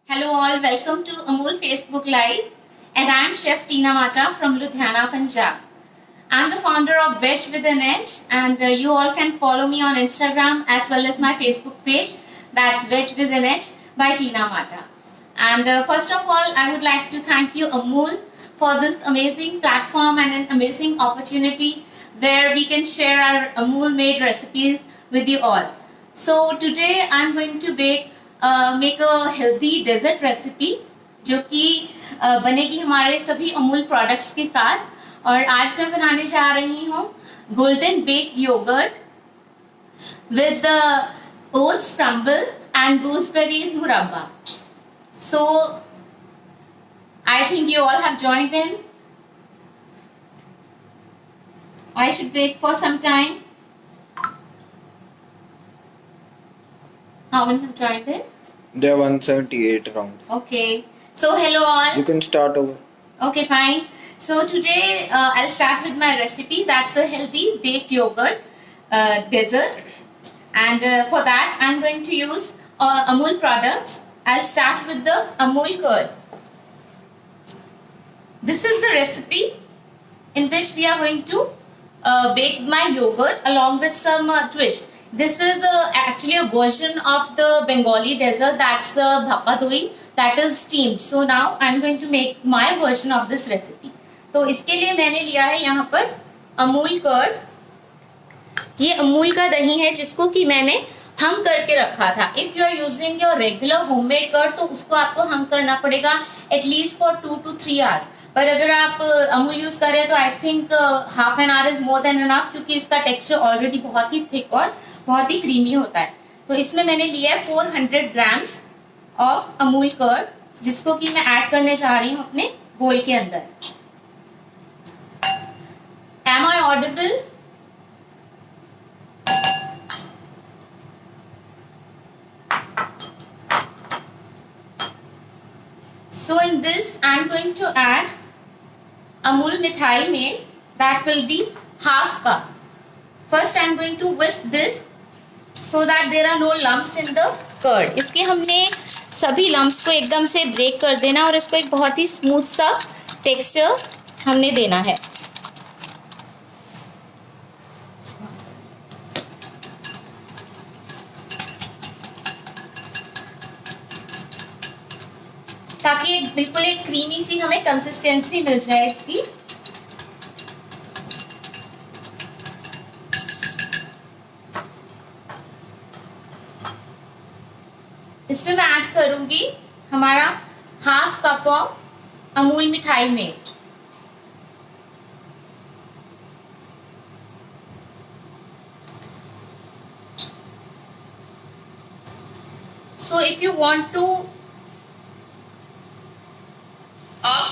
Hello all, welcome to Amul Facebook Live, and I'm Chef Tina Mata from Ludhiana, Punjab. I'm the founder of Veg with an Edge, and you all can follow me on Instagram as well as my Facebook page. That's Veg with an Edge by Tina Mata. And first of all, I would like to thank you, Amul, for this amazing platform and an amazing opportunity where we can share our Amul made recipes with you all. So today I'm going to make a healthy dessert recipe जो कि बनेगी हमारे सभी Amul products के साथ। और आज मैं बनाने जा रही हूँ golden baked yogurt with oats crumble and gooseberries murabba. So I think you all have joined in. I should wait for some time. How many have joined in? There are 178 around. Okay. So hello all. You can start over. Okay, fine. So today I'll start with my recipe. That's a healthy baked yogurt dessert. And for that I'm going to use Amul products. I'll start with the Amul curd. This is the recipe in which we are going to bake my yogurt along with some twist. This is actually a version of the Bengali dessert, that's the bhappa doi, that is steamed. So now I'm going to make my version of this recipe. तो इसके लिए मैंने लिया है यहाँ पर Amul curd. ये अमूल का दही है जिसको कि मैंने हंग करके रखा था। If you are using your regular homemade curd तो उसको आपको हंग करना पड़ेगा एटलीस्ट फॉर 2 to 3 hours। पर अगर आप अमूल यूज कर रहे हैं तो I think half an hour is more than enough, क्योंकि इसका टेक्सचर ऑलरेडी बहुत ही थिक और बहुत ही क्रीमी होता है। तो इसमें मैंने लिया है 400 ग्राम्स ऑफ अमूल कर्ड जिसको कि मैं ऐड करने जा रही हूँ अपने बोल के अंदर। Am I audible? So in this I am going to add Amul mithai milk, that will be half cup. First I am going to whisk this so that there are no lumps in the curd. इसके हमने सभी lumps को एकदम से break कर देना और इसको एक बहुत ही smooth सा texture हमने देना है। ताकि बिल्कुल एक क्रीमी सी हमें कंसिस्टेंसी मिल जाए इसकी। इसमें मैं ऐड करूंगी हमारा half cup of Amul Mithai milk. So if you want to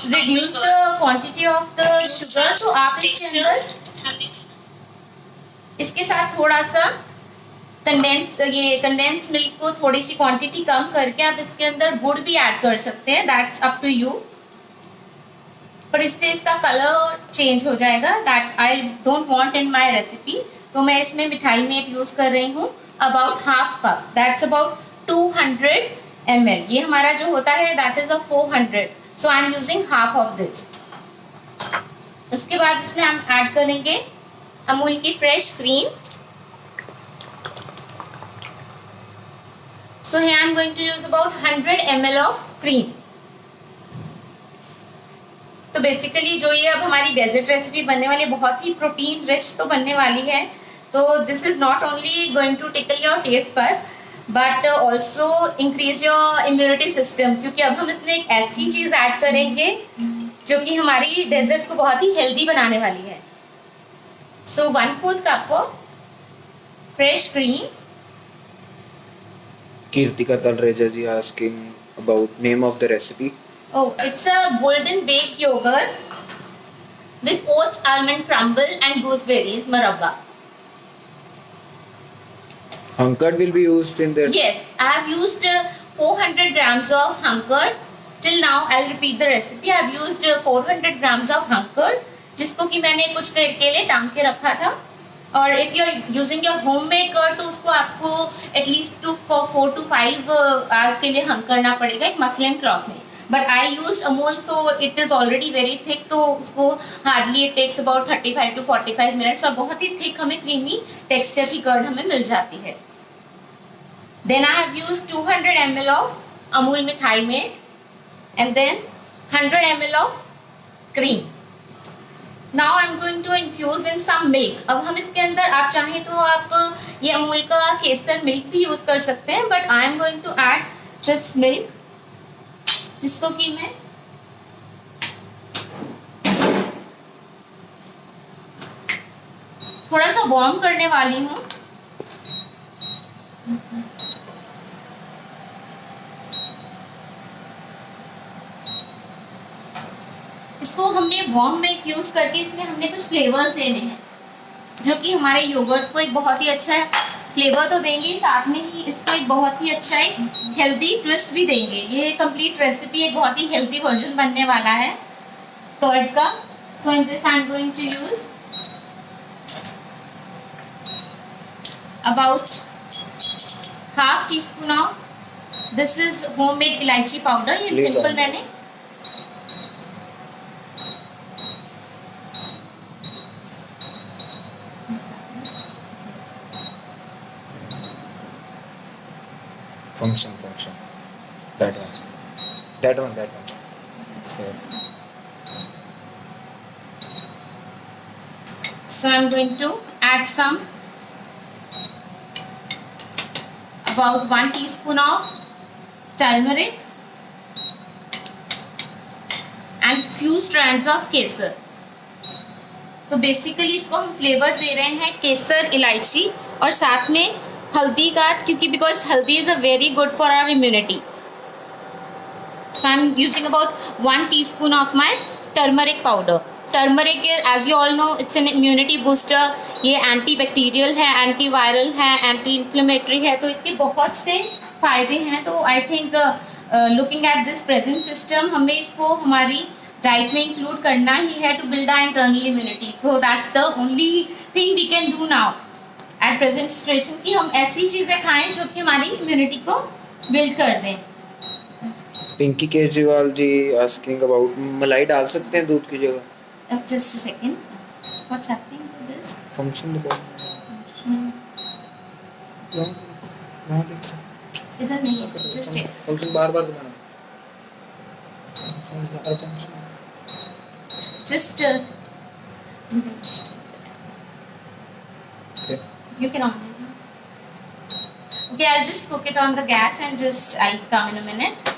reduce the quantity of the sugar तो आप इसके अंदर इसके साथ थोड़ा सा कंडेंस मिल्क को थोड़ी सी क्वांटिटी कम करके आप इसके अंदर गुड़ भी ऐड कर सकते हैं, दैट्स अप टू यू। पर इससे इसका कलर चेंज हो जाएगा, that I don't want in my recipe. तो मैं इसमें मिठाई में यूज कर रही हूँ about half cup, that's about 200 ml। ये हमारा जो होता है that is a 400, so I am using half of this। उसके बाद इसमें हम ऐड करेंगे अमूल की fresh cream. So here I am going to use about 100 ml of cream। तो बेसिकली जो ये अब हमारी डेजर्ट रेसिपी बनने वाली है बहुत ही प्रोटीन रिच तो बनने वाली है। तो this is not only going to tickle your taste buds but also increase your immunity system, क्योंकि अब हम इसमें एक ऐसी चीज ऐड करेंगे जो कि हमारी डेजर्ट को बहुत ही हेल्दी बनाने वाली है। सो 1/4 cup of fresh cream. Kirtika Talreja ji asking about name of the recipe. Oh, it's a golden baked yogurt with oats, almond crumble and gooseberries marabba. Hung curd will be used in there. Yes, I have used 400 grams of hung curd. Till now, I'll repeat the recipe. I have used 400 grams of hung curd, जिसको कि मैंने कुछ देर के लिए टांग के रखा था। और if you are using your homemade curd तो उसको आपको एटलीस्ट 4 to 5 आवर्स के लिए हंग करना पड़ेगा एक मसलिन क्लॉथ में. But I used Amul so it is already very thick, तो उसको hardly it takes about 35 to 45 minutes और बहुत ही थिक हमें क्रीमी टेक्सचर की कर्ड हमें मिल जाती है. Then I have used 200 ml of Amul Mithai mate and then 100 ml of cream. Now I'm going to infuse in some milk. अब हम इसके अंदर आप चाहें तो आप ये अमूल का केसर मिल्क भी यूज कर सकते हैं, but I am going to add this milk जिसको कि मैं थोड़ा सा वार्म करने वाली हूँ. इसको हमने वार्म मिल्क यूज करके इसमें हमने कुछ फ्लेवर्स देने हैं जो कि हमारे योगर्ट को एक बहुत ही अच्छा फ्लेवर तो देंगे, साथ में ही इसको एक बहुत ही अच्छा एक हेल्दी ट्विस्ट भी देंगे. ये कंप्लीट रेसिपी एक बहुत ही हेल्दी वर्जन बनने वाला है कर्ड का. So in this I am going to use about half teaspoon of this is homemade elaichi powder. ये सिंपल मैंने function that one so I'm going to add some about 1 teaspoon of turmeric and few strands of केसर. तो basically इसको हम flavour दे रहे हैं केसर, इलायची और साथ में हल्दी का, क्योंकि because haldi is a very good for our immunity. So I am using about 1 teaspoon of my turmeric powder. Turmeric as you all know it's an immunity booster. ये एंटी बैक्टीरियल है, एंटी वायरल है, anti inflammatory है, तो इसके बहुत से फायदे हैं. तो I think looking at this present system हमें इसको हमारी डाइट में इंक्लूड करना ही है to build our internal immunity. So that's the only thing we can do now at present situation कि हम ऐसी चीजें खाएं जो कि हमारी इम्यूनिटी को बिल्ड कर दें. पिंकी केजरीवाल जी आस्किंग अबाउट मलाई डाल सकते हैं दूध की जगह? Just a second, what's happening to this function वहाँ देखो इधर नहीं है, जस्ट फंक्शन बार-बार दबाना. just Okay. you can on it. Okay, I'll just cook it on the gas and just I'll come in a minute.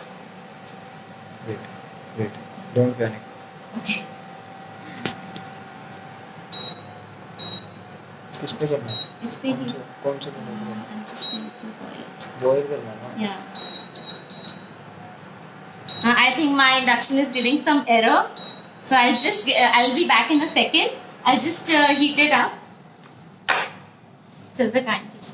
Wait, don't panic. Okay. किस पे करना है? इस पे ही. कौन सा करना है? I'm just going to boil it. Boil करना है ना? Yeah. I think my induction is giving some error, so I'll be back in a second. I'll just heat it up till the time is.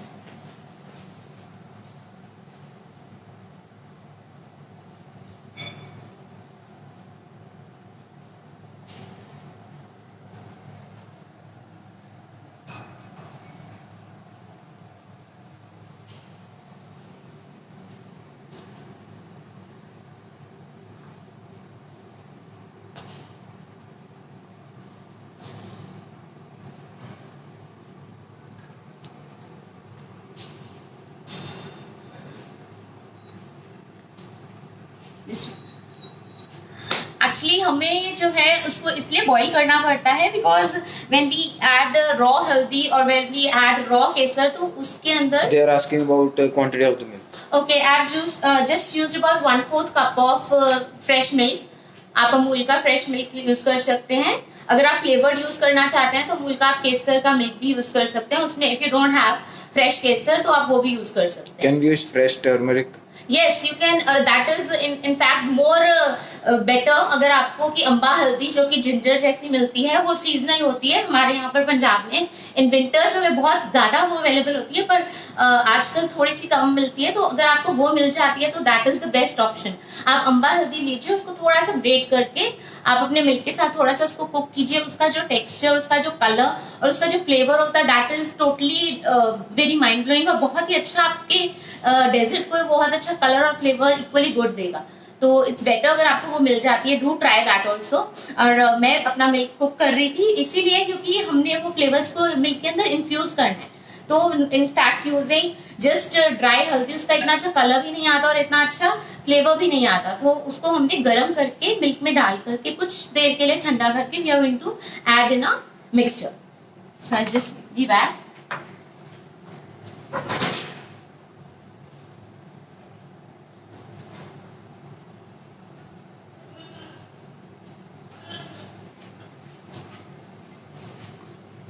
Actually हमें जो है उसको इसलिए boil करना पड़ता है because when we add raw haldi और when we add raw kesar तो उसके अंदर they are asking about quantity of the milk. Okay I've just used about 1/4 cup of fresh milk. आप अमूल का फ्रेश मिल्क यूज कर सकते हैं. अगर आप फ्लेवर्ड यूज करना चाहते हैं तो अमूल का आप केसर का मिल्क भी यूज कर सकते हैं. उसमें if you don't have fresh kesar तो आप वो भी यूज कर सकते हैं. Can we use fresh turmeric? Yes, you can. That is in fact more better. अगर आपको कि अम्बा हल्दी जो कि जिंजर जैसी मिलती है वो सीजनल होती है हमारे यहाँ पर पंजाब में, इन विंटर्स हमें बहुत ज्यादा वो अवेलेबल होती है, पर आजकल थोड़ी सी कम मिलती है, तो अगर आपको वो मिल जाती है तो that is the best option. आप अम्बा हल्दी लीजिए, उसको थोड़ा सा ग्रेट करके आप अपने मिल्क के साथ थोड़ा सा उसको कुक कीजिए. उसका जो टेक्सचर, उसका जो कलर और उसका जो फ्लेवर होता है that is totally very mind blowing, और बहुत ही अच्छा आपके डेजर्ट को बहुत अच्छा कलर और फ्लेवर इक्वली गुड देगा. तो इट्स बेटर अगर आपको वो मिल जाती है, डू ट्राई दैट ऑल्सो. और मैं अपना मिल्क कुक कर रही थी इसीलिए क्योंकि हमने वो फ्लेवर्स को मिल्क के अंदर इन्फ्यूज करना है. तो in fact using just dry हल्दी उसका इतना अच्छा कलर भी नहीं आता और इतना अच्छा फ्लेवर भी नहीं आता, तो उसको हमने गर्म करके मिल्क में डाल करके कुछ देर के लिए ठंडा करके we are going to add in a mixture. So I just give back.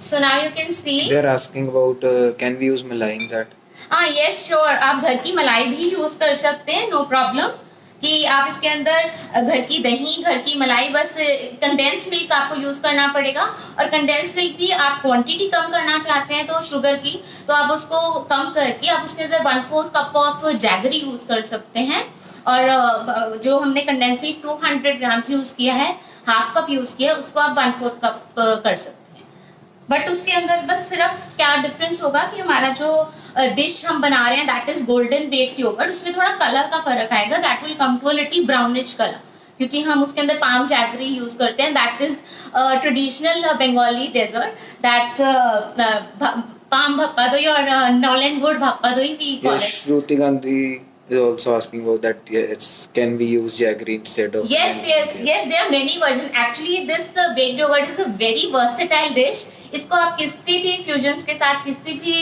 So now you can see. They are asking about can we use malai in that? हाँ yes sure, आप घर की मलाई भी यूज कर सकते हैं, no problem. कि आप इसके अंदर घर की दही, घर की मलाई, बस कंडेंस मिल्क आपको यूज करना पड़ेगा. और कंडेंस मिल्क भी आप क्वांटिटी कम करना चाहते हैं तो शुगर की, तो आप उसको कम करके आप उसके अंदर 1/4 कप ऑफ जैगरी यूज कर सकते हैं. और जो हमने कंडेंस मिल्क 200 ग्राम्स यूज किया है, हाफ कप यूज किया है, उसको आप 1/4 कप कर सकते हैं. बट उसके अंदर बस सिर्फ क्या डिफरेंस होगा कि हमारा जो डिश हम बना रहे हैं that is golden baked yoghurt, उसमें थोड़ा कलर का फर्क आएगा. That will come to a little brownish colour क्योंकि हम उसके अंदर पाम जैगरी यूज करते हैं. That is traditional Bengali dessert, that's palm bhapa doi और nolen gur bhapa doi we call Yes, it. Shruti Gandhi is also asking about that. Yeah, it's can we use jaggery instead of? Yes. There are many versions. Actually, this baked yogurt is a very versatile dish. इसको आप किसी भी fusions के साथ, किसी भी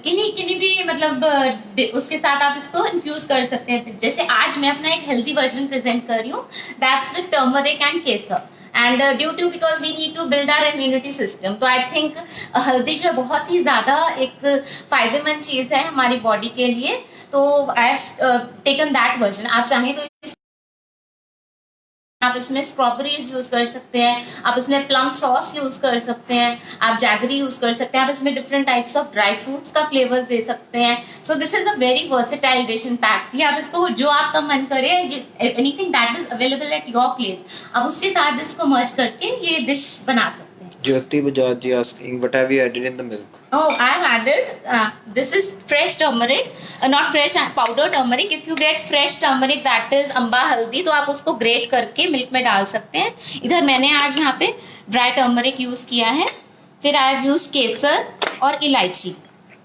किन्हीं भी मतलब उसके साथ आप इसको इन्फ्यूज कर सकते हैं. जैसे आज मैं अपना एक हेल्दी वर्जन प्रेजेंट कर रही हूँ, that's with turmeric and kesar. And due to because we need to build our immunity system, तो आई थिंक हल्दी जो है बहुत ही ज्यादा एक फायदेमंद चीज है हमारी बॉडी के लिए. तो आई हैव टेकन दैट वर्जन. आप चाहें तो आप इसमें स्ट्रॉबेरीज यूज कर सकते हैं, आप इसमें प्लम सॉस यूज कर सकते हैं, आप जैगरी यूज कर सकते हैं, आप इसमें different types of dry fruits का फ्लेवर दे सकते हैं. So this is a very versatile dish. In fact ये आप इसको जो आपका मन करे, anything that is available at your place, आप उसके साथ इसको मर्ज करके ये डिश बना सकते हैं. Jyoti Bajaj ji asking what have you added in the milk? Oh, I have added. This is fresh turmeric, not fresh powder turmeric. If you get fresh turmeric, that is Amba हल्दी, तो आप उसको great करके milk में डाल सकते हैं. इधर मैंने आज यहाँ पे ड्राई टर्मरिक यूज किया है. फिर आई हैव यूज केसर और इलायची.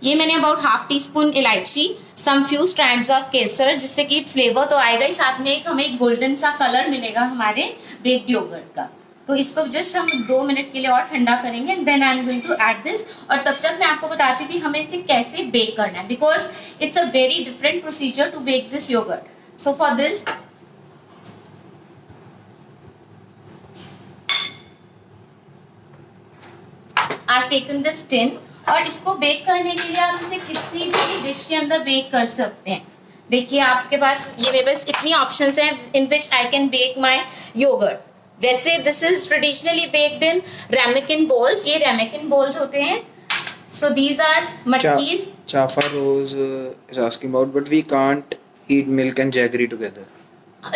ये मैंने अबाउट हाफ टी स्पून इलायची, सम फ्यू स्ट्रैंड्स ऑफ केसर, जिससे कि फ्लेवर तो आएगा ही, साथ में एक हमें एक गोल्डन सा कलर मिलेगा हमारे बेक्ड योगर्ट का. तो इसको जस्ट हम 2 मिनट के लिए और ठंडा करेंगे and then I am going to add this. और तब तक मैं आपको बताती हूँ कि हमें इसे कैसे बेक करना है, because it's a very different procedure to bake this yogurt. So for this I have taken this tin, और इसको बेक करने के लिए आप इसे किसी भी डिश के अंदर बेक कर सकते हैं. देखिए आपके पास ये मेरे पास इतनी ऑप्शंस हैं in which I can bake my yoghurt. वैसे this is traditionally baked in ramekin bowls. ये ramekin bowls होते हैं. So these are matkis. Chafa Rose is asking about, but we can't eat milk and jaggery together.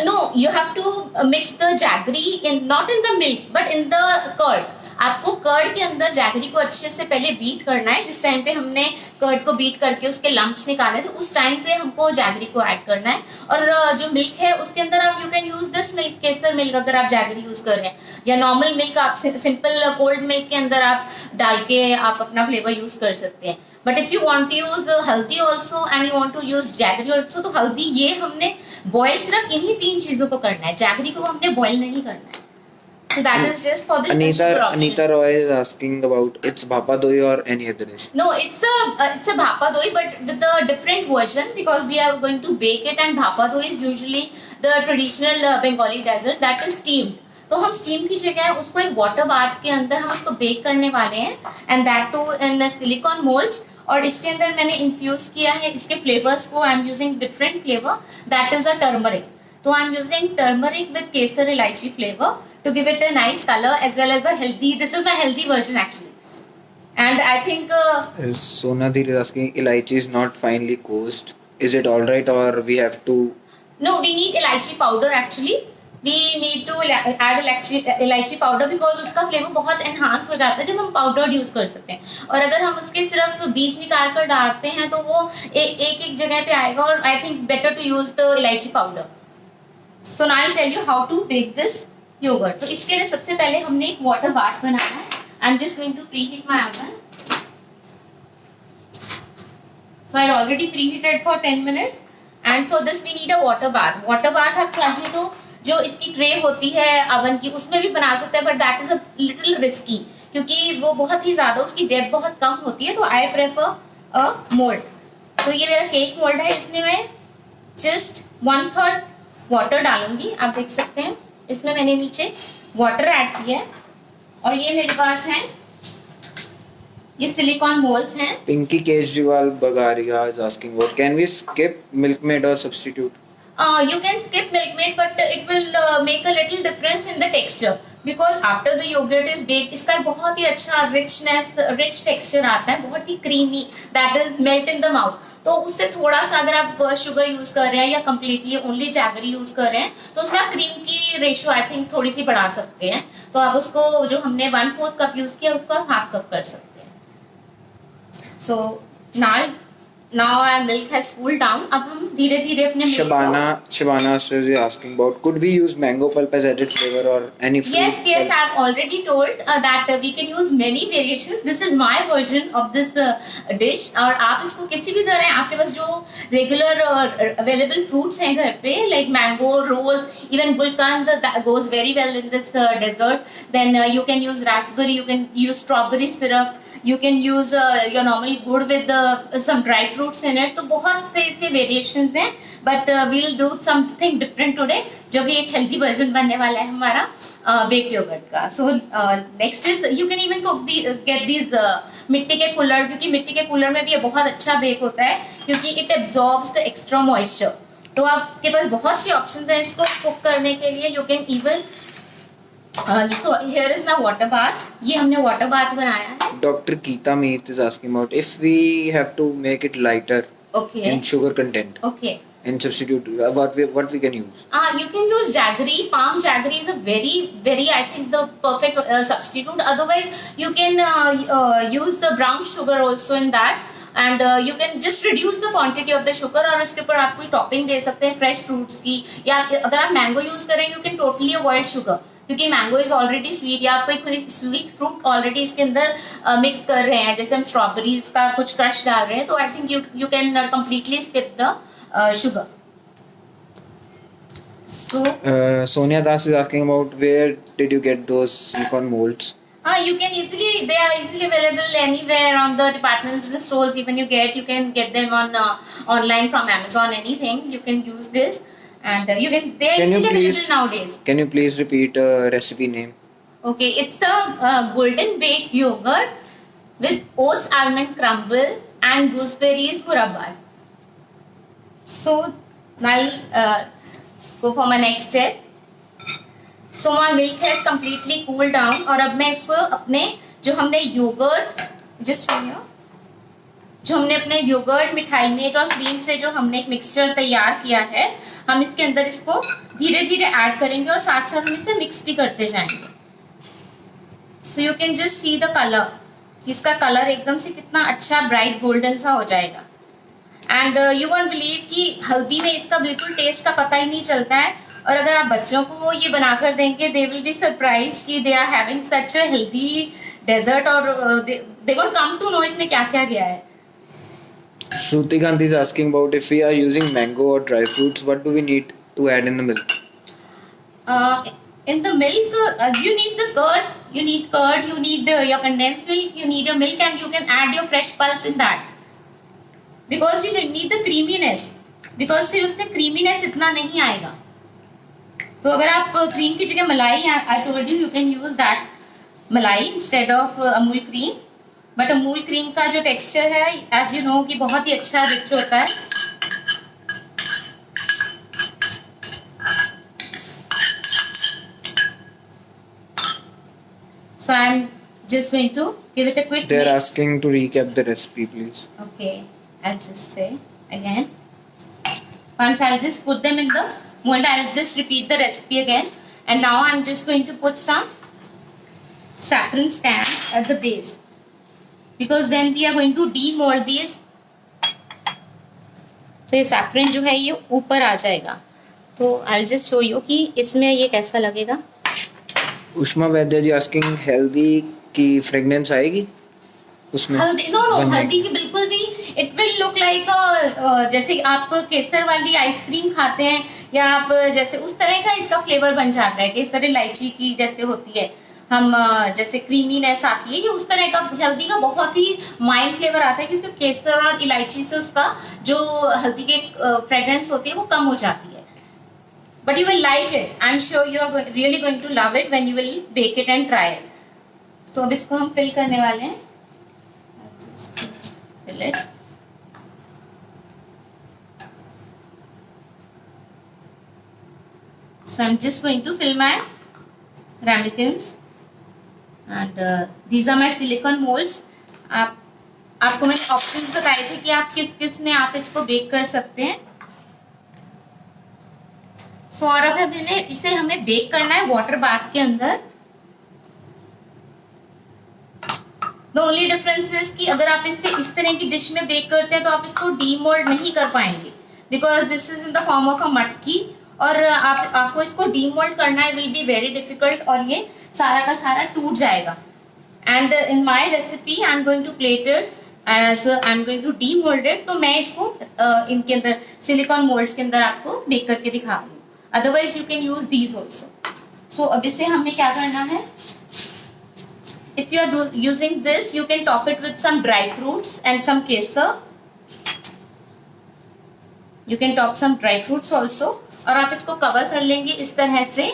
No, you have to mix the jaggery in, not in the milk, but in the curd. आपको curd के अंदर jaggery को अच्छे से पहले beat करना है. जिस टाइम पे हमने कर्ड को बीट करके उसके लम्प्स निकाले, तो उस टाइम पे हमको जैगरी को ऐड करना है. और जो मिल्क है उसके अंदर आप you can use this milk, Kesar milk, अगर आप जैगरी यूज कर रहे हैं, या नॉर्मल मिल्क आप सिंपल कोल्ड मिल्क के अंदर आप डाल के आप अपना फ्लेवर यूज कर सकते हैं. But if you want to use haldi also and you want to use jaggery also, तो हल्दी ये हमने बॉयल सिर्फ इन्हीं 3 चीजों को करना है, जैगरी को हमने बॉयल नहीं करना है. So that is just for the sugar option. Anita Roy is asking about it's bhapa doi or any other dish. No, it's a bhapa doi, but with a different version, because we are going to bake it, and bhapa doi is usually the traditional Bengali dessert that is steamed. तो हम steam की जगह उसको एक water bath के अंदर हम उसको बेक करने वाले हैं, and that too in silicone moulds. और इसके अंदर मैंने इन्फ्यूज किया है इसके फ्लेवर्स को. I am using different flavour, that is a turmeric. तो I am using turmeric with kesar elaichi flavour to give it a nice color as well as a healthy. This is the healthy version actually, and I think Sonadhir is asking, elaichi is not finely coarse. Is it all right, or we have to? no, we need elaichi powder actually. We need to add elaichi powder because उसका flavour बहुत enhance हो जाता है जब हम powder use कर सकते हैं. और अगर हम उसके सिर्फ बीज निकाल कर डालते हैं तो वो एक जगह पे आएगा. और I think better to use the elaichi powder. So now I tell you how to bake this yoghurt. तो इसके लिए सबसे पहले हमने एक वाटर बाथ बनाना है. I am just going to preheat my oven. So I already preheated for 10 minutes, and for this we need a water bath. Water bath आप चाहें तो जो इसकी ट्रे होती है अवन की उसमें भी बना सकते हैं, but that is a little risky क्योंकि वो बहुत ही ज्यादा उसकी डेप्थ बहुत कम होती है. तो आई प्रेफर अ मोल्ड. तो ये मेरा केक मोल्ड है. इसमें मैं जस्ट 1/3 वाटर डालूंगी. आप देख सकते हैं इसमें मैंने नीचे वाटर ऐड किया है. और ये मेरे पास है ये सिलिकॉन मोल्ड्स हैं. Pinky Kejriwal Bagaria is asking about, can we skip Milkmaid or substitute? You can skip Milkmaid, but it will make a little difference in the texture because after the yogurt is baked, इसका बहुत ही अच्छा rich texture आता है, बहुत ही creamy, that is melt in the mouth. तो उससे थोड़ा सा अगर आप शुगर यूज कर रहे हैं या कम्प्लीटली ओनली जैगरी यूज कर रहे हैं तो उसमें आप क्रीम की रेशियो आई थिंक थोड़ी सी बढ़ा सकते हैं. तो आप उसको जो हमने 1/4 कप यूज किया उसको आप 1/2 कप कर सकते हैं. So now our milk has cooled down. अब हम धीरे धीरे अपने Shabana is asking about, could we use mango pulp as added flavor or any fruit? Yes, I've already told that we can use many variations. This is my version of this dish. और आप इसको किसी भी तरह आपके पास जो regular available fruits हैं घर पे like mango, rose, even gulkand that goes very well in this dessert. Then you can use raspberry, you can use strawberry syrup. You can use your normal gur with some dry fruits in it. तो बहुत से इसके variations हैं, but we'll do something different today, जो भी एक healthy version बनने वाला है हमारा baked yogurt का. So next is you can even get these मिट्टी के कूलर, क्योंकि मिट्टी के कूलर में भी ये बहुत अच्छा बेक होता है क्योंकि it absorbs the extra moisture. तो आपके पास बहुत सी options हैं इसको cook करने के लिए. You can even so here is my water bath. ये हमने water bath बनाया है. Dr. Geeta Meet is asking about, if we have to make it lighter in sugar content, and substitute, what we can use? You can use jaggery. Palm jaggery is a very I think the perfect substitute. Otherwise you can use the brown sugar also in that, and you can just reduce the quantity of the sugar. और इसके ऊपर आप कोई topping दे सकते हैं fresh fruits की, या अगर आप mango use करें you can totally avoid sugar क्योंकि मैंगो इज ऑलरेडी स्वीट, या आप कोई स्वीट फ्रूट ऑलरेडी इसके अंदर मिक्स कर रहे हैं, जैसे हम स्ट्रॉबेरीज का कुछ क्रश डाल रहे हैं, तो I think you can completely skip the sugar. So Sonia Das is asking about, where did you get those silicone molds? You can they are easily available anywhere on the departmental stores. Even you can get them on online from Amazon, anything. You can use this. And they are easily available nowadays. Can you please repeat recipe name? Okay, it's a golden baked yogurt with oats almond crumble and gooseberries murabbas. So now I'll go for my next step. So my milk has completely cooled down. और अब मैं इसको अपने जो हमने yogurt जो हमने अपने योगर्ट, मिठाई मेट और क्रीम से जो हमने एक मिक्सचर तैयार किया है, हम इसके अंदर इसको धीरे धीरे ऐड करेंगे और साथ साथ हम इसे मिक्स भी करते जाएंगे. So you can just see the colour, इसका कलर एकदम से कितना अच्छा ब्राइट गोल्डन सा हो जाएगा. एंड यू वोंट बिलीव कि हल्दी में इसका बिल्कुल टेस्ट का पता ही नहीं चलता है. और अगर आप बच्चों को ये बनाकर देंगे, दे विल बी सरप्राइज्ड कि they are having such a healthy dessert, और they won't come to know इसमें क्या क्या गया है. Shruti Gandhi is asking about, if we are using mango or dry fruits, what do we need to add in the milk? In the milk, you need the curd. You need your condensed milk. You need your milk, and you can add your fresh pulp in that. Because you need the creaminess. Because फिर उससे creaminess इतना नहीं आएगा. तो अगर आप cream की जगह मलाई, I told you can use that malai instead of Amul cream. But Amul cream का जो टेक्सचर है एज यू नो कि बहुत ही अच्छा रिच होता है. So I'm just going to give it a quick They're mix. asking to recap the recipe, please. Okay, I'll just say again. Once I'll just put them in the mold, I'll just repeat the recipe again. And now I'm just going to put some saffron strands at the base. Because when we are going to demold these, तो ये saffron जो है ये ऊपर आ जाएगा. तो I'll just show you कि इसमें ये कैसा लगेगा. उष्मा वैद्य जी आस्किंग हेल्दी की फ्रेगनेंस आएगी उसमें? हल्दी नो हल्दी की बिल्कुल भी. इट विल लुक लाइक जैसे आप केसर वाली आइसक्रीम खाते हैं या आप जैसे उस तरह का इसका फ्लेवर बन जाता है. केसर इलायची की जैसे होती है हम जैसे क्रीमीनेस आती है, ये उस तरह का हल्दी का बहुत ही माइल्ड फ्लेवर आता है क्योंकि केसर और इलायची से उसका जो हल्दी के फ्रेग्रेंस होती है वो कम हो जाती है. But you will like it. I'm sure you are really going to love it when you will bake it and try it. तो अब इसको हम fill करने वाले हैं. Fill it. So I'm just going to fill my ramekins, and these are my silicone molds. आपको मैंने options बताए थे कि आप किस में आप इसको bake कर सकते हैं. सो और अब इसे हमें बेक करना है वाटर बाथ के अंदर. द ओनली डिफरेंस इज कि अगर आप इससे इस तरह की डिश में बेक करते हैं तो आप इसको डीमोल्ड नहीं कर पाएंगे because this is in the form of a मटकी, और आपको इसको डीमोल्ड करना है विल बी वेरी डिफिकल्ट और ये सारा का सारा टूट जाएगा. And in my recipe I am going to plate it as I am going to demould it. तो मैं इसको इनके अंदर सिलिकॉन मोल्ड्स के अंदर आपको बेक करके दिखा रही हूँ. Otherwise you can use these also. So अब इसे हमें क्या करना है? If you are using this, you can top it with some dry fruits and some kesar. You can top some dry fruits also. और आप इसको कवर कर लेंगे इस तरह से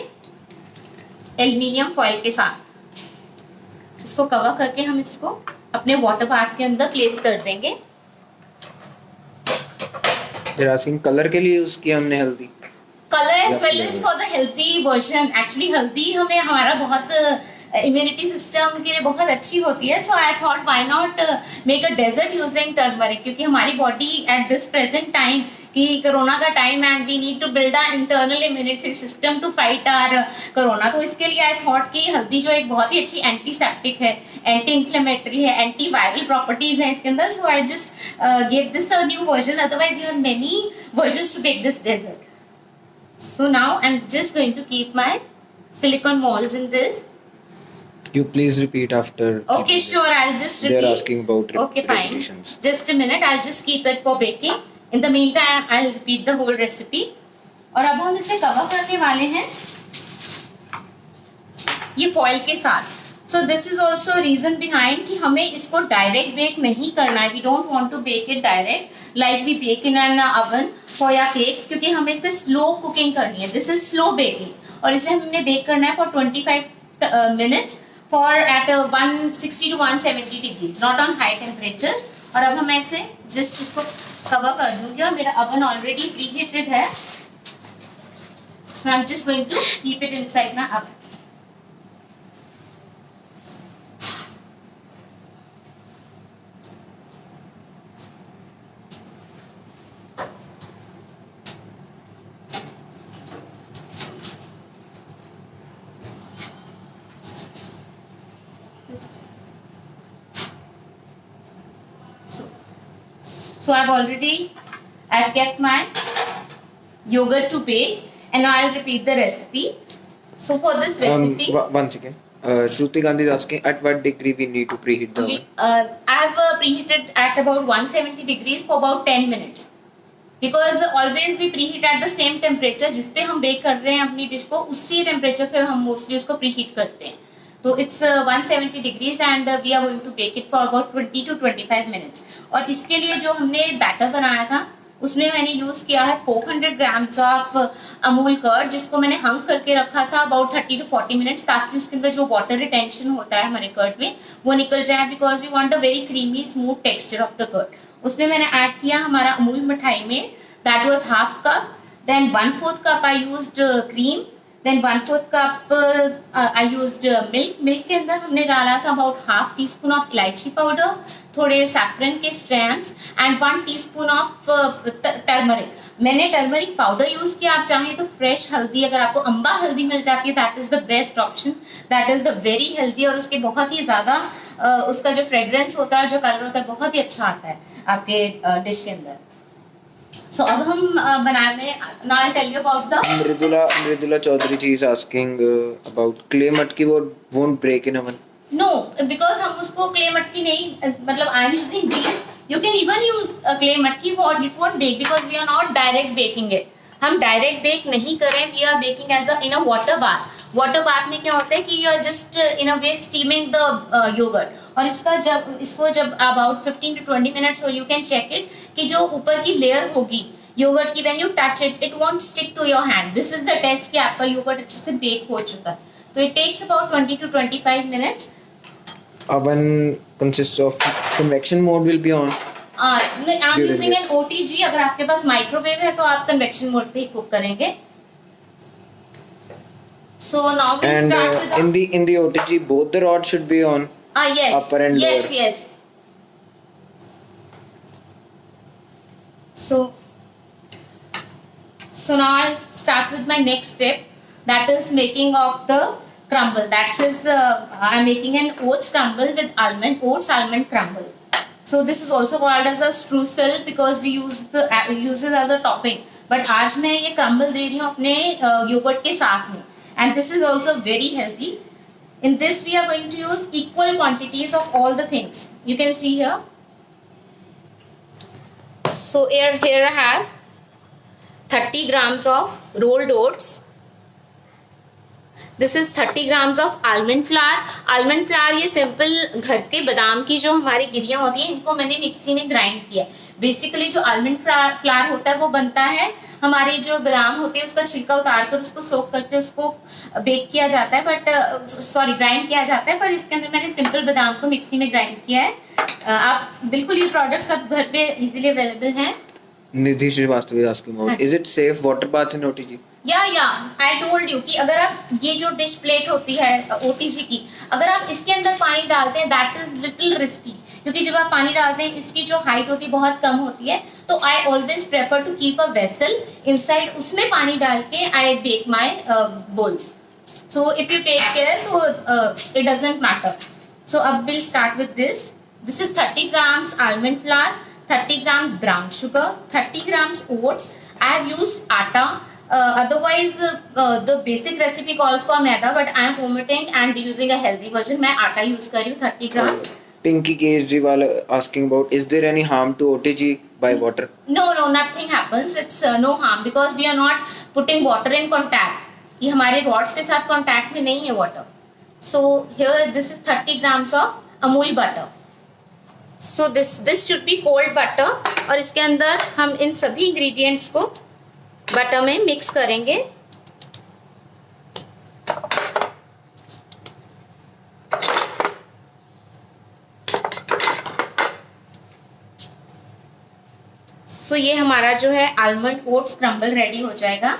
एल्युमिनियम फॉइल के साथ. इसको कवर करके हम इसको अपने वाटर बाथ के अंदर प्लेस कर देंगे. कलर के लिए यूज किया हमने हल्दी. Color as well as for the healthy version. Actually हल्दी हमें हमारा बहुत इम्यूनिटी सिस्टम के लिए बहुत अच्छी होती है. So I thought why not make a dessert using turmeric, क्योंकि हमारी body at this present time कि कोरोना का time and we need to build a internal immunity system to fight our corona. तो इसके लिए आई थॉट कि हल्दी जो एक बहुत ही अच्छी एंटीसेप्टिक है, एंटी इंफ्लेमेटरी है, एंटी वायरल प्रॉपर्टीज है इसके अंदर. So I just give this a new version. Otherwise you have many versions to bake this dessert. So now I'm just going to keep my silicone molds in this. You please repeat after. Okay, sure. I'll just repeat. They're asking about okay, fine. Just a minute. I'll just keep it for baking. In the meantime, I'll repeat the whole recipe. और अब हम इसे cover करने वाले हैं ये foil के साथ. So this is also a reason behind कि हमें इसको डायरेक्ट बेक नहीं करना है. We don't want to bake it direct like we bake in an oven for your cakes, क्योंकि हमें इसे स्लो कुकिंग करनी है. This is slow baking और इसे हमने बेक करना है for 25 minutes for at 160 to 170 degrees, not on high temperatures. और अब हम ऐसे जस्ट इसको कवर कर दूंगी और मेरा oven ऑलरेडी प्रीहीटेड है. So I'm just going to keep it inside my oven. So I've kept my yogurt to bake, and now I'll repeat the recipe. So for this recipe, one second. Shruti Gandhi is asking at what degree we need to preheat the oven. I've preheated at about 170 degrees for about 10 minutes. Because always we preheat at the same temperature जिस पे हम bake कर रहे हैं अपनी dish को, उसी temperature पे हम मोस्टली उसको प्रीहीट करते हैं. तो it's 170 degrees and we are going to bake it for about 20 to 25 minutes. और इसके लिए जो हमने बैटर बनाया था उसमें मैंने यूज किया है 400 ग्राम्स ऑफ अमूल कर्ड, जिसको मैंने हंग करके रखा था अबाउट 30 to 40 मिनट्स, ताकि उसके अंदर जो वाटर रिटेंशन होता है हमारे कर्ड में वो निकल जाए, because we want a very creamy smooth texture of the curd. उसमें मैंने ऐड किया हमारा अमूल मिठाई में, that was half cup, then 1/4 cup I used cream, then 1/4 cup I used milk। Milk के अंदर हमने डाला था about half teaspoon of इलायची पाउडर, थोड़े सैफरन के strands and 1 teaspoon of turmeric. मैंने टर्मरिक पाउडर यूज किया, आप चाहें तो फ्रेश हल्दी, अगर आपको अम्बा हल्दी मिल जाती है that is the best option, that is the very healthy, और उसके बहुत ही ज्यादा उसका जो फ्रेग्रेंस होता है, जो कलर होता है, बहुत ही अच्छा आता है आपके डिश के अंदर। So अब हम बनाने, now I'll tell you about the Mridula Chaudhary ji is asking about clay matki won't break in oven. No, because हम उसको clay matki नहीं, मतलब I am using beef. You can even use clay matki, but it won't bake because we are not direct baking it. हम direct bake नहीं कर रहे हैं, we are baking as in a water bath. Water bath में क्या होता है कि you are just in a way steaming the yogurt, और इसको जब अबाउट 15 to 20 मिनट्स हो, यू कैन चेक इट कि जो ऊपर की लेयर होगी योगर्ट की, when you touch it, it won't stick to your hand. This is the test कि आपका योगर्ट अच्छे से बेक हो चुका है। तो it takes about 20 to 25 minutes. Oven consists of convection mode will be on. I am using an OTG। अगर आपके पास माइक्रोवेव है तो आप कन्वेक्शन मोड पे ही कुक करेंगे। So now we start with in the OTG both the rods should be on. Yes, upper and lower. Yes. So now I'll start with my next step, that is making of the crumble. That is I'm making an oats crumble with oats almond crumble. So this is also called as a streusel because we use it as a topping. But आज मैं ये crumble दे रही हूँ अपने yogurt के साथ में, and this is also very healthy. In this we are going to use equal quantities of all the things. You can see here. So here I have 30 grams of rolled oats. This is 30 grams of almond flour. Almond flour ये simple घर के बादाम की जो हमारी गिरियाँ होती हैं, इनको मैंने मिक्सी में ग्राइंड किया है। बेसिकली जो आलमंड फ्लावर होता है वो बनता है, हमारे जो बादाम होते हैं उसका छिलका उतार कर उसको सोक करके उसको बेक किया जाता है, ग्राइंड किया जाता है। पर इसके अंदर मैंने सिंपल बादाम को मिक्सी में ग्राइंड किया है। आप बिल्कुल ये प्रोडक्ट सब घर पे इजीली अवेलेबल हैं। निधि Srivastava is asking about, is it safe water bath in OTG? I told you कि अगर आप ये जो डिश प्लेट होती है OTG की, अगर आप इसके अंदर पानी डालते हैं दैट इज लिटिल रिस्की, क्योंकि जब आप पानी डालते हैं इसकी जो हाइट होती है बहुत कम होती है। तो I always prefer to keep a vessel inside, उसमें पानी डाल के I bake my bowls. So if you take care तो इट डजंट मैटर। सो अब will start with this is 30 grams almond flour, 30 grams brown sugar, 30 grams oats. I have used atta. Otherwise the basic recipe calls for maida, but I am omitting and using a healthy version. मैं आटा use कर रही हूँ 30 grams. Pinky Kejriwal asking about, is there any harm to OTG by water? No, nothing happens. It's no harm because we are not putting water in contact. ये हमारे rods के साथ contact में नहीं है water. So here this is 30 grams of Amul butter. So this should be cold butter, और इसके अंदर हम इन सभी ingredients को बटर में मिक्स करेंगे। सो ये हमारा जो है आलमंड ओट्स क्रम्बल रेडी हो जाएगा।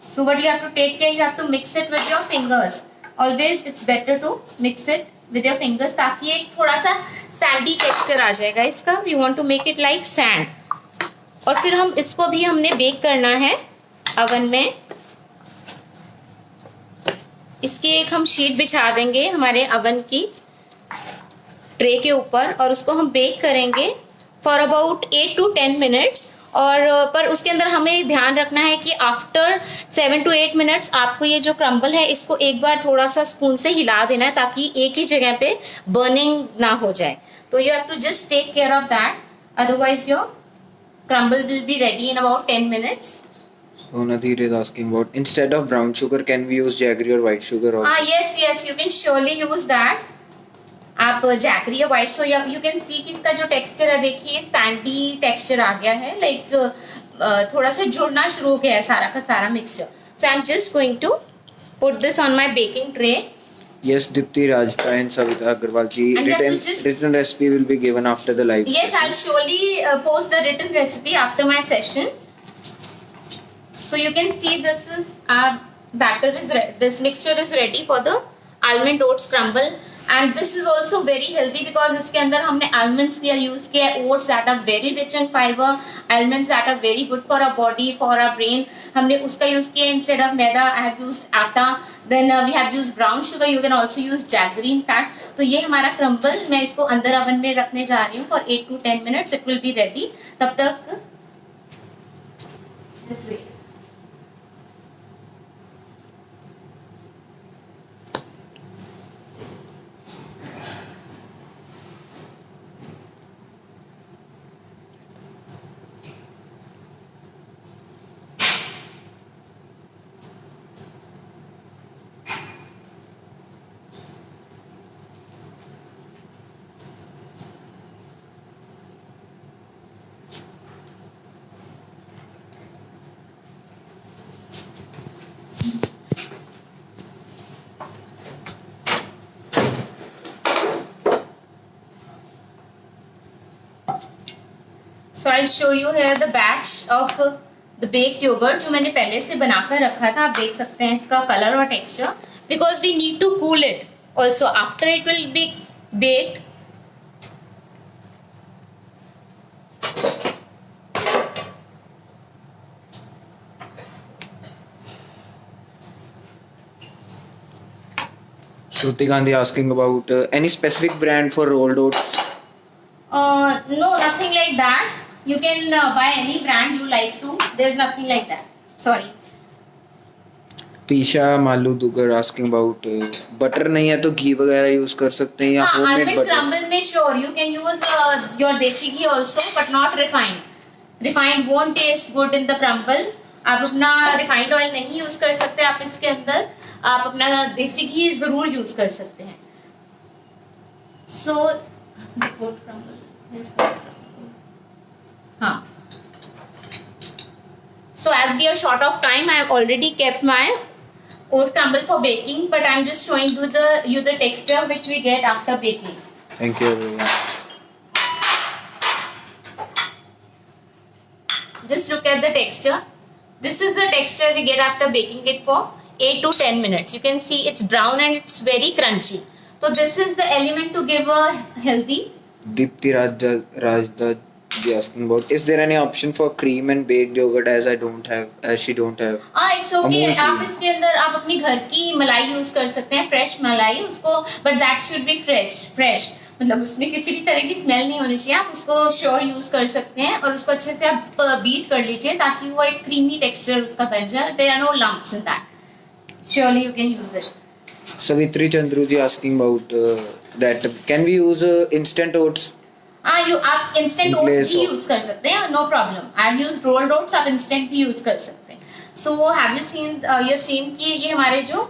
So what you have to take care, you have to mix it with your fingers. Always it's better to mix it with your fingers, ताकि एक थोड़ा सा सैंडी टेक्सचर आ जाएगा इसका। We want to make it like sand. और फिर हम इसको भी हमने बेक करना है अवन में। इसकी एक हम शीट बिछा देंगे हमारे अवन की ट्रे के ऊपर, और उसको हम बेक करेंगे फॉर अबाउट 8 to 10 मिनट्स। और पर उसके अंदर हमें ध्यान रखना है कि आफ्टर 7 to 8 मिनट्स आपको ये जो क्रम्बल है इसको एक बार थोड़ा सा स्पून से हिला देना है, ताकि एक ही जगह पे बर्निंग ना हो जाए। तो you have to just take care of that, otherwise your crumble will be ready in about 10 minutes. So Nadir is asking about, instead of brown sugar can we use jaggery or white sugar also? Yes, you can surely use that. आप jaggery या white soya, you can see कि इसका जो texture है देखिए Sandy texture आ गया है, like थोड़ा सा जुड़ना शुरू हो गया है सारा का सारा mixture. So I am just going to put this on my baking tray. Yes, Dipti Rajta and Savita Agarwal ji, written recipe will be given after the live. Yes, I'll surely post the written recipe after my session. So you can see this is our batter is ready. This mixture is ready for the almond oats crumble, and this is also very healthy because इसके अंदर हमने almonds भी use किया है, oats that are very rich in fiber, almonds that are very good for our body, for our brain. हमने उसका use किया instead of maida. I have used आटा. Then we have used brown sugar. You can also use jaggery in fact. तो ये हमारा crumble, मैं इसको अंदर oven में रखने जा रही हूँ for 8 to 10 minutes. It will be ready. तब तक just wait. So I'll show you here the batch of the baked yogurt जो मैंने पहले से बनाकर रखा था. आप देख सकते हैं इसका कलर और texture, because we need to cool it also after it will be baked. Shruti Gandhi asking about any specific brand for rolled oats. No, nothing like that. You can buy any brand you like to. There's nothing like that. Sorry. Pisha Malu Dugar asking about butter नहीं है तो घी वगैरह use कर सकते हैं या homemade butter. Almond crumble में sure you can use your desi ghee also, but not refined. Refined won't taste good in the crumble. आप अपना refined oil नहीं यूज कर सकते. आप इसके अंदर आप अपना देसी घी जरूर यूज कर सकते हैं. So the oat crumble. हाँ. So as we are short of time, I have already kept my oat crumble for baking, but I'm just showing you the texture which we get after baking. Thank you everyone. Just look at the texture. This is the texture we get after baking it for 8 to 10 minutes. You can see it's brown and it's very crunchy. So this is the element to give a healthy. Deepti Rajda ji asking about, is there any option for cream and baked yogurt as she don't have? It's okay. आप इसके अंदर आप अपनी घर की मलाई use कर सकते हैं, फ्रेश मलाई उसको, but that should be fresh. मतलब उसमें किसी भी तरह की स्मेल नहीं होनी चाहिए. आप उसको श्योर यूज कर सकते हैं और उसको अच्छे से आप बीट कर लीजिए ताकि वो एक क्रीमी टेक्सचर उसका बन जाए. There are no lumps in that. Surely you can use it. Savitri Chandru ji asking about that can we use instant oats? आप instant oats भी यूज कर सकते हैं, no problem. I've used rolled oats, आप instant भी use कर सकते हैं. So have you seen कि ये हमारे जो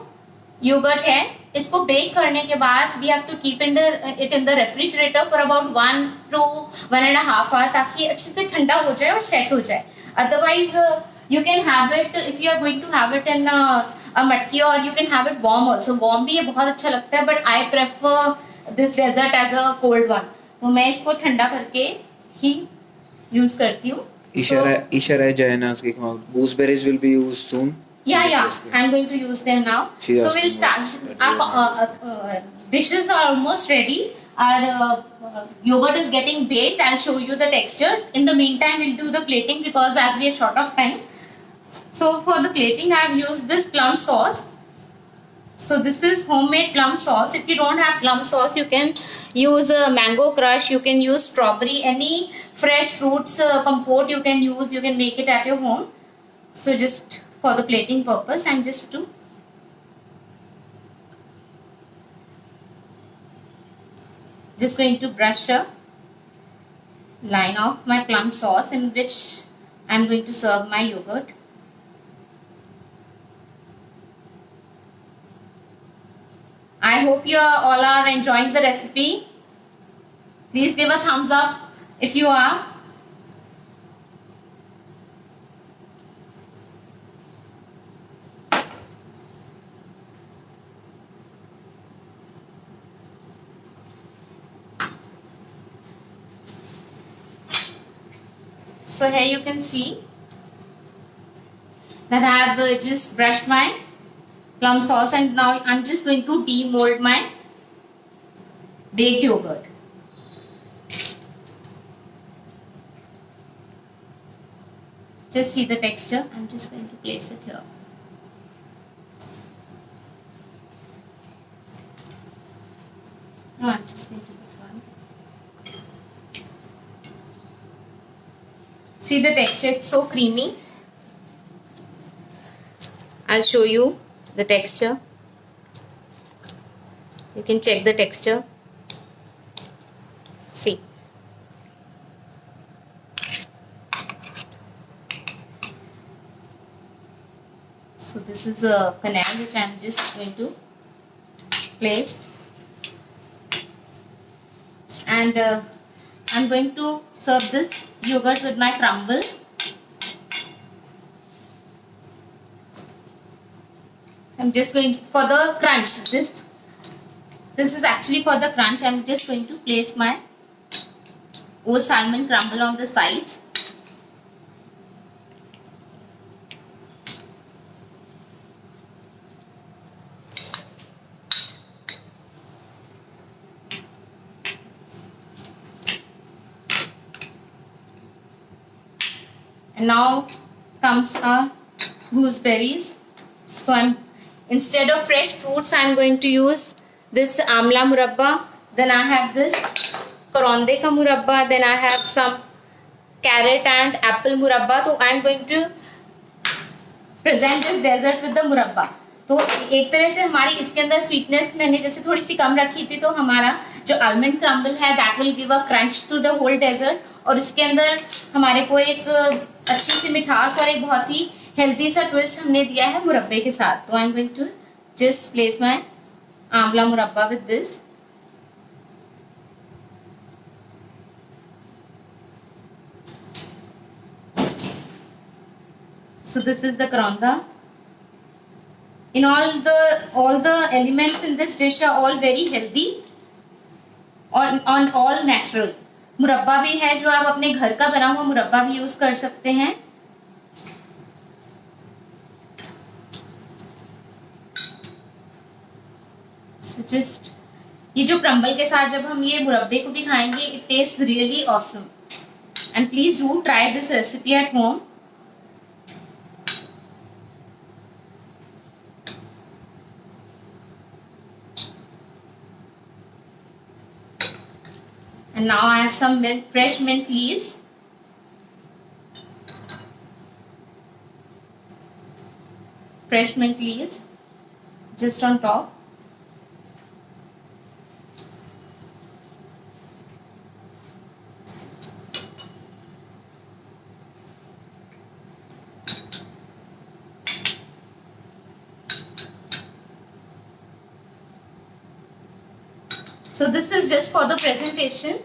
yogurt है इसको बेक करने के बाद we have to keep it in the refrigerator for about 1 to 1.5 hours ताकि अच्छे से ठंडा हो जाए और सेट हो जाए. Otherwise you can have it if you are going to have it in a मटकी, or you can have it warm also. Warm भी ये बहुत अच्छा लगता है, but I prefer this dessert as a cold one. तो मैं इसको ठंडा करके ही यूज करती हूँ. Ishara Jain asking about gooseberries will be used soon. Yeah, I'm going to use them now. So we'll start. Dishes are almost ready. Our yogurt is getting baked. I'll show you the texture. In the meantime, we'll do the plating because as we are short of time. So for the plating, I've used this plum sauce. So this is homemade plum sauce. If you don't have plum sauce, you can use mango crush. You can use strawberry. Any fresh fruits compote you can use. You can make it at your home. So just for the plating purpose, I'm just going to brush a line of my plum sauce in which I'm going to serve my yogurt. I hope you all are enjoying the recipe. Please give a thumbs up if you are. So here you can see that I have just brushed my plum sauce, and now I'm just going to demold my baked yogurt. Just see the texture. I'm just going to place it here. No, I'm just going to put one. See the texture, it's so creamy. I'll show you the texture. You can check the texture. See. So this is a canal which I am just going to place, and I'm going to serve this yogurt with my crumble. I'm just going to, for the crunch. This is actually for the crunch. I'm just going to place my old salmon crumble on the sides. And now comes our gooseberries. So instead of fresh fruits, I'm going to use this amla murabba. Then I have this karonde ka murabba. Then I have some carrot and apple murabba. So I'm going to present this dessert with the murabba. तो एक तरह से हमारी इसके अंदर sweetness मैंने जैसे थोड़ी सी कम रखी थी, तो हमारा जो आलमंड क्रम्बल है that will give a crunch to the whole dessert, और इसके अंदर हमारे को एक अच्छी सी मिठास और एक बहुत ही हेल्दी सा ट्विस्ट हमने दिया है मुरब्बे के साथ. तो I am going to just place my amla murabba with this. So this is the karonda. In all the elements in this dish are all very healthy और on all natural. मुरब्बा भी है जो आप अपने घर का बना हुआ मुरब्बा भी यूज कर सकते हैं. So just ये जो क्रम्बल के साथ जब हम ये मुरब्बे को भी खाएंगे, it tastes really awesome. And please do try this recipe at home. And now I have some fresh mint leaves. Fresh mint leaves just on top. So this is just for the presentation,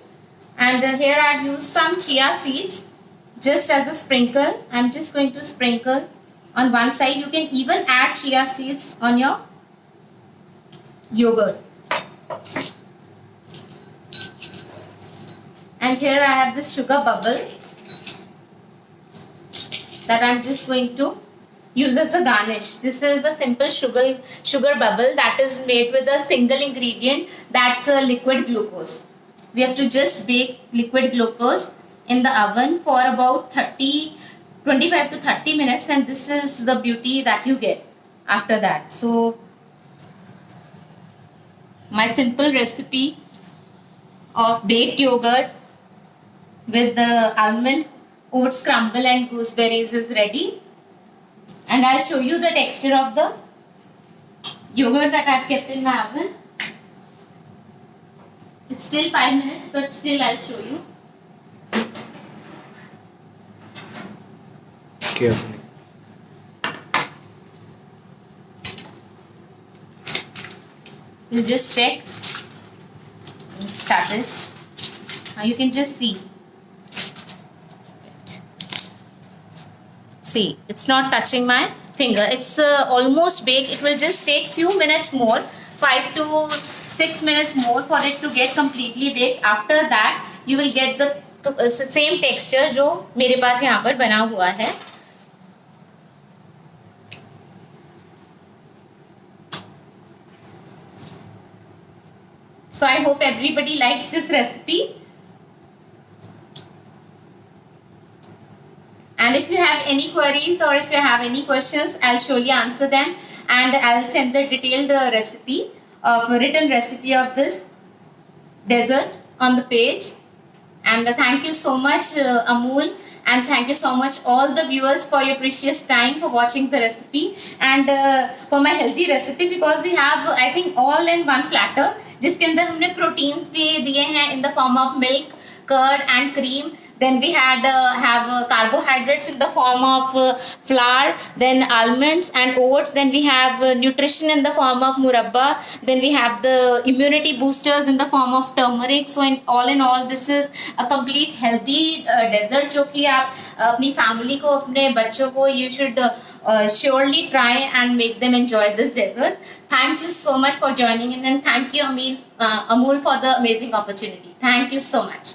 and here I have used some chia seeds just as a sprinkle. I am just going to sprinkle on one side. You can even add chia seeds on your yogurt. And here I have this sugar bubble that I am just going to use as a garnish. This is a simple sugar bubble that is made with a single ingredient, that's liquid glucose. We have to just bake liquid glucose in the oven for about 25 to 30 minutes, and this is the beauty that you get after that. So my simple recipe of baked yogurt with the almond, oats crumble and gooseberries is ready. And I'll show you the texture of the yogurt that I've kept in my oven. It's still 5 minutes, but still I'll show you. Carefully. We'll just check. It started. You can just see. See, it's not touching my finger. It's almost baked. It will just take few minutes more, 5 to 6 minutes more for it to get completely baked. After that, you will get the same texture जो मेरे पास यहाँ पर बना हुआ है. So I hope everybody likes this recipe. And if you have any queries or if you have any questions, I'll surely answer them, and I'll send the detailed recipe of written recipe of this dessert on the page. And thank you so much, Amul, and thank you so much all the viewers for your precious time for watching the recipe and for my healthy recipe, because we have I think all in one platter जिसके अंदर हमने proteins भी दिए हैं in the form of milk, curd and cream. Then we have carbohydrates in the form of flour, then almonds and oats. Then we have nutrition in the form of murabba. Then we have the immunity boosters in the form of turmeric. So in all, this is a complete healthy dessert जो कि आप अपनी family को, अपने बच्चों को, you should surely try and make them enjoy this dessert. Thank you so much for joining in, and thank you Amul for the amazing opportunity. Thank you so much.